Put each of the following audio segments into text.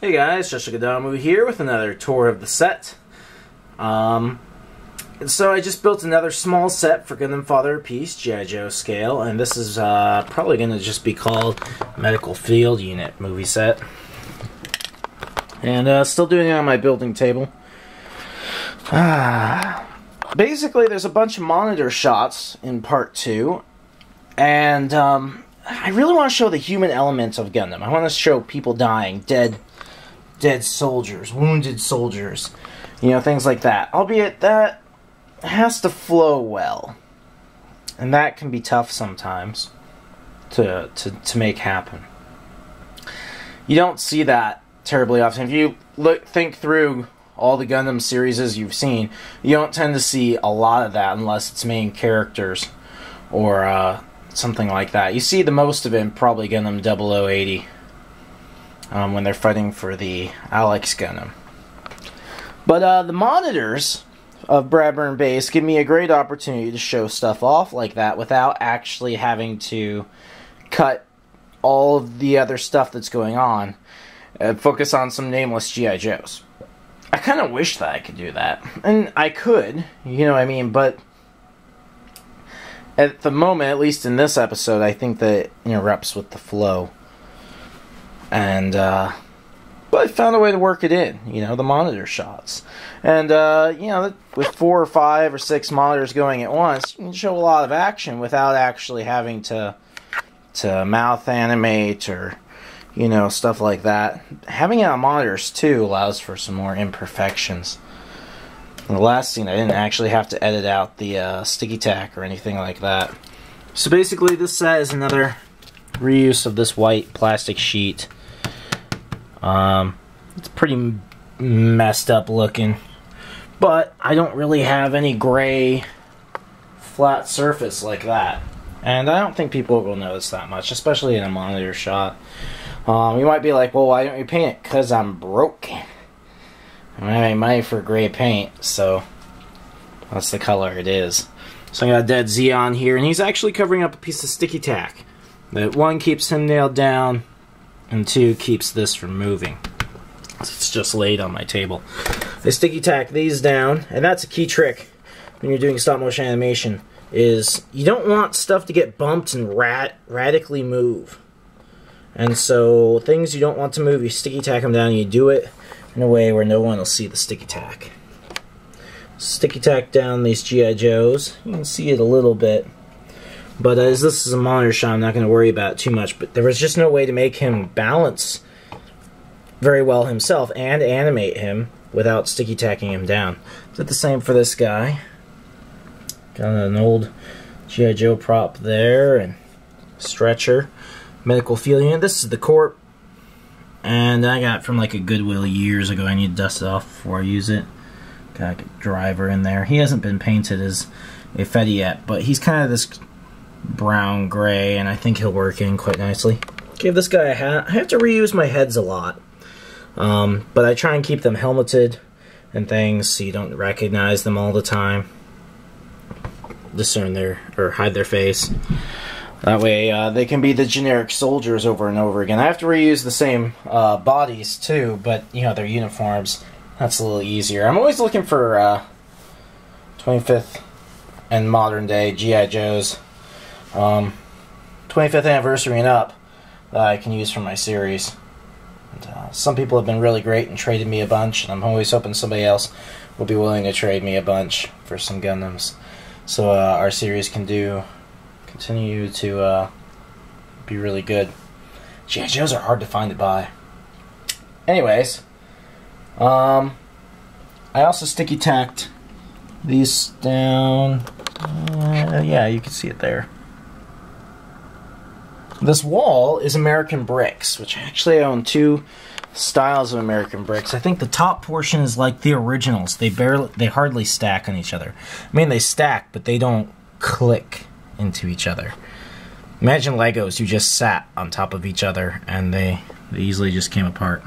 Hey guys, Joshua Gadamu here with another tour of the set. So I just built another small set for Gundam Father of Peace, G.I. Joe scale, and this is probably going to just be called Medical Field Unit movie set. And still doing it on my building table. Basically, there's a bunch of monitor shots in part 2, and I really want to show the human elements of Gundam. I want to show people dying, dead soldiers, wounded soldiers, you know, things like that. Albeit that has to flow well, and that can be tough sometimes to make happen. You don't see that terribly often. If you think through all the Gundam series you've seen, you don't tend to see a lot of that unless it's main characters or something like that. You see the most of it in probably Gundam 0080. When they're fighting for the Alex Gundam. But the monitors of Bradburn Base give me a great opportunity to show stuff off like that without actually having to cut all of the other stuff that's going on and focus on some nameless G.I. Joes. I kind of wish that I could do that. And I could, you know what I mean, but at the moment, at least in this episode, I think that it interrupts with the flow. And, but I found a way to work it in, you know, the monitor shots. And, you know, with 4 or 5 or 6 monitors going at once, you can show a lot of action without actually having to mouth animate or, you know, stuff like that. Having it on monitors, too, allows for some more imperfections. In the last scene, I didn't actually have to edit out the sticky tack or anything like that. So basically, this set is another reuse of this white plastic sheet. It's pretty messed up looking, but I don't really have any gray flat surface like that, and I don't think people will notice that much, especially in a monitor shot. You might be like, well, why don't you paint it? Because I'm broke. I don't have any money for gray paint, so that's the color it is. So I got Dead Zeon here, and he's actually covering up a piece of sticky tack. That 1 keeps him nailed down, and 2 keeps this from moving. It's just laid on my table. I sticky tack these down, and that's a key trick when you're doing stop motion animation, is you don't want stuff to get bumped and radically move. And so things you don't want to move, you sticky tack them down, and you do it in a way where no one will see the sticky tack. Sticky tack down these G.I. Joes. You can see it a little bit. But as this is a monitor shot, I'm not going to worry about it too much. But there was just no way to make him balance very well himself and animate him without sticky tacking him down. Did the same for this guy. Got an old G.I. Joe prop there and stretcher. Medical field unit. This is the corp. And I got it from like a Goodwill years ago. I need to dust it off before I use it. Got a driver in there. He hasn't been painted as a Fetty yet, but he's kind of this brown gray, and I think he'll work in quite nicely. Give this guy a hat. I have to reuse my heads a lot, but I try and keep them helmeted and things so you don't recognize them all the time. Discern their, or hide their face. That way they can be the generic soldiers over and over again. I have to reuse the same bodies too, but you know, their uniforms, that's a little easier. I'm always looking for 25th and modern day G.I. Joes. 25th anniversary and up that I can use for my series. And, some people have been really great and traded me a bunch, and I'm always hoping somebody else will be willing to trade me a bunch for some Gundams, so our series can continue to be really good. G.I. Joes are hard to find to buy. Anyways, I also sticky tacked these down. Yeah, you can see it there. This wall is American bricks, which actually I own 2 styles of American bricks. I think the top portion is like the originals. They hardly stack on each other. I mean, they stack, but they don't click into each other. Imagine Legos who just sat on top of each other and they easily just came apart.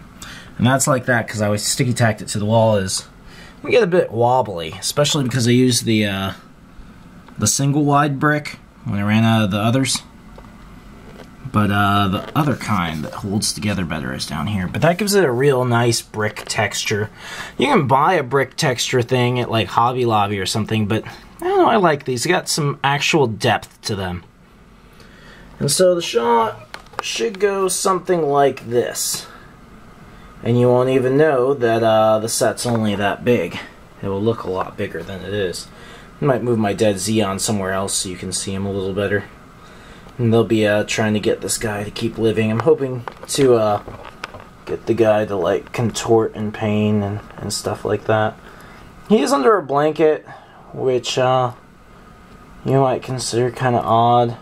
And that's like that because I always sticky tacked it to the wall. Is we get a bit wobbly, especially because I used the single wide brick when I ran out of the others. But the other kind that holds together better is down here. But that gives it a real nice brick texture. You can buy a brick texture thing at like Hobby Lobby or something, but I don't know, I like these. They got some actual depth to them. And so the shot should go something like this. And you won't even know that the set's only that big. It will look a lot bigger than it is. I might move my dead Xeon somewhere else so you can see him a little better. And they'll be trying to get this guy to keep living. I'm hoping to get the guy to like contort in pain and stuff like that. He is under a blanket, which you might consider kind of odd.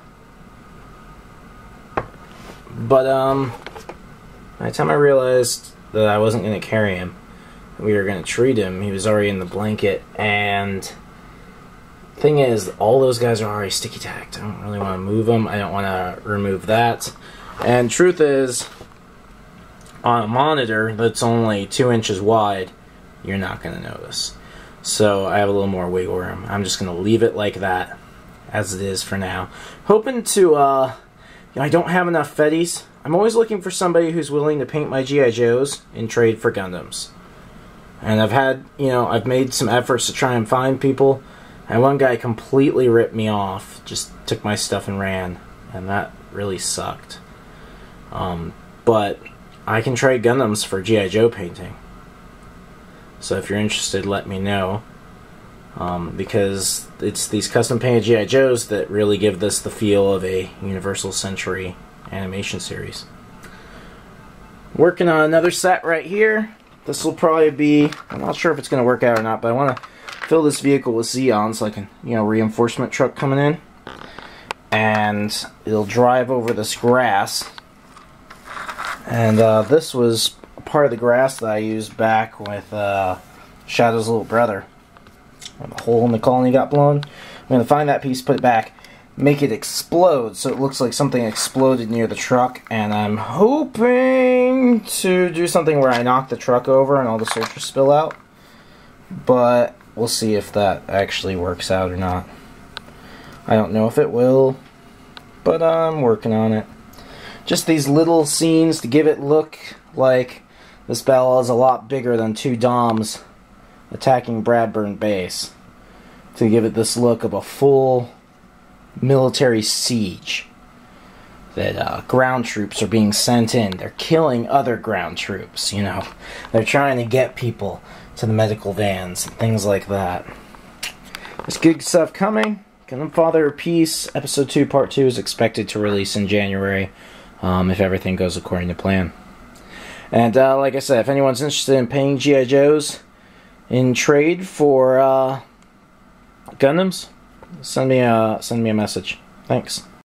But by the time I realized that I wasn't going to carry him, we were going to treat him, he was already in the blanket. And thing is, all those guys are already sticky tacked. I don't really want to move them. I don't want to remove that. And truth is, on a monitor that's only 2 inches wide, you're not going to notice. So I have a little more wiggle room. I'm just going to leave it like that, as it is for now. Hoping to, I don't have enough Fetties. I'm always looking for somebody who's willing to paint my G.I. Joes in trade for Gundams. And I've had, I've made some efforts to try and find people. And one guy completely ripped me off. Just took my stuff and ran. And that really sucked. But I can trade Gundams for G.I. Joe painting. So if you're interested, let me know. Because it's these custom painted G.I. Joes that really give this the feel of a Universal Century animation series. Working on another set right here. This will probably be, I'm not sure if it's going to work out or not, but I want to fill this vehicle with Xeon so I can, reinforcement truck coming in. And it'll drive over this grass. And this was part of the grass that I used back with Shadow's little brother. When the hole in the colony got blown. I'm going to find that piece, put it back, make it explode so it looks like something exploded near the truck, and I'm hoping to do something where I knock the truck over and all the soldiers spill out, but we'll see if that actually works out or not. I don't know if it will, but I'm working on it. Just these little scenes to give it look like this battle is a lot bigger than two Doms attacking Bradburn base, to give it this look of a full military siege. That ground troops are being sent in. They're killing other ground troops, They're trying to get people to the medical vans and things like that. There's good stuff coming. Gundam Father of Peace, Episode 2, Part 2 is expected to release in January, if everything goes according to plan. And like I said, if anyone's interested in paying G.I. Joes in trade for Gundams, send me a message. Thanks.